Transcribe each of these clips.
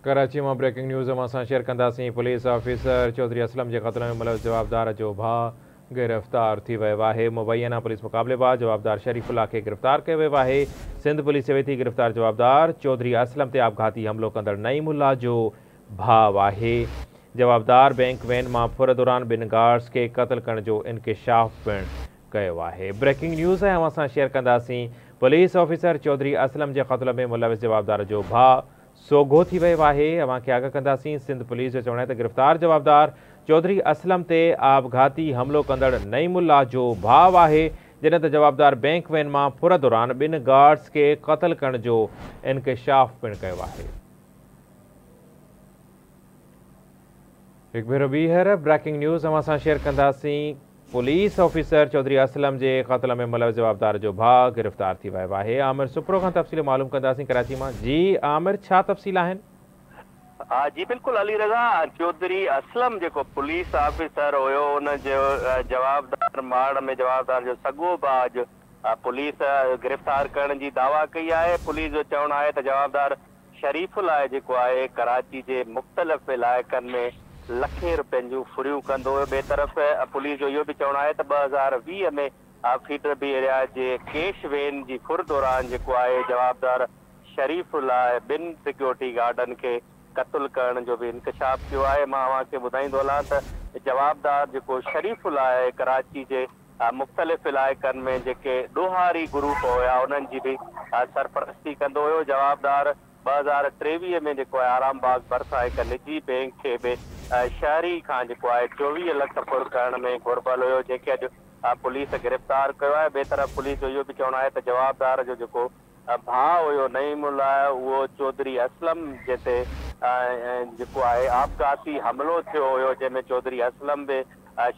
कराची में breaking news असां share कंदासीं। पुलिस ऑफिसर चौधरी असलम के क़त्ल में मुलविस जवाबदार जो भाउ गिरफ़्तार थी वियो आहे। मुबैना पुलिस मुक़ाबलेबाज़ जवाबदार शरीफुल्लाह के गिरफ़्तार किया वियो आहे। सिंध पुलिस चवे थी गिरफ़्तार जवाबदार चौधरी असलम ते आपघाती हमलो कंदड़ नईमुल्ला जो भाउ आहे। जवाबदार बैंक वैन मां फुर दौरान ॿिनि गार्ड्स के क़त्ल करण जो इंकशाफ पिणु कयो आहे। ब्रेकिंग न्यूज़ है असां शेयर कंदासीं। पुलिस ऑफिसर चौधरी असलम के क़त्ल में मुलविस जवाबदार जो भाउ सोगो थी वियो आहे। अवां खे आगाह कंदासीं। सिंध पुलिस जो चवणु आहे त गिरफ़्तार जवाबदार चौधरी असलम ते आपघाती हमलो कंदड़ नईमुल्ला जो भाउ आहे, जॾहिं त जवाबदार बैंक वैन मां फुर दौरान ॿिनि गार्ड्स के क़त्ल करण जो इंकशाफ पिणु कयो आहे। हिकु भेरो ॿीहर ब्रेकिंग न्यूज़ असां शेयर कंदासीं। पुलिस ऑफिसर चौधरी असलम के क़त्ल में मुलविस जवाबदार जो भाउ गिरफ़्तार थी वियो आहे। आमिर सुप्रो खां तफ़सील मालूम कंदासीं कराची मां। जी आमिर, छा तफ़सील आहिनि? जी बिल्कुल अली रज़ा, चौधरी असलम जो पुलिस ऑफिसर हुयो, उन जो जवाबदार माड़ में जवाबदार जो सॻो भाउ पुलिस गिरफ़्तार करण की दावा कई है। पुलिस जो चवणु आहे त जवाबदार शरीफुल्लाह जेको आहे कराची के मुख़्तलिफ़ इलाइक़नि में लखें रुपयनि जूं फुरियूं कंदो हुयो। ॿिए तरफ़ पुलिस जो इहो बि चवणु आहे त 2020 में फीडर बी एरिया जे कैश वैन की फुर दौरान जेको आहे जवाबदार शरीफुल्लाह ॿिनि सिक्योरिटी गार्डनि के क़त्ल करण जो भी इंकशाफ किया है। मां अव्हांखे ॿुधाईंदो हलां त जवाबदार जो शरीफुल्लाह आहे कराची के मुख़्तलिफ़ इलाइक़नि में जेके ॾोहारी ग्रुप हुआ उन्हनि जी भी सरपरस्ती कंदो हुयो। जवाबदार 2023 में जो आरामबाग भरिसां एक निजी बैंक के भी शहरी खां 24 लख फुर करण में घुरबल हुयो, जैके अॼु पुलिस गिरफ़्तार किया है। ॿिए तरफ़ पुलिस जो इहो भी चवणु आहे त जवाबदार जो भाउ हुयो नईमुल्ला, वो चौधरी असलम जिते जो है आपघाती हमलो थियो हुयो, जंहिंमें चौधरी असलम भी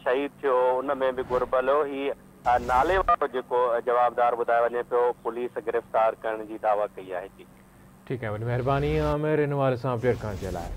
शहीद थियो, उन में भी घुरबल हो। ही नाले वारो जो जवाबदार ॿुधायो वञे पियो पुलिस गिरफ़्तार करण की दावा कई है। जी ठीक है, वॾी महिरबानी आमिर इन हवाले सां अपडेट करण जे लाइ।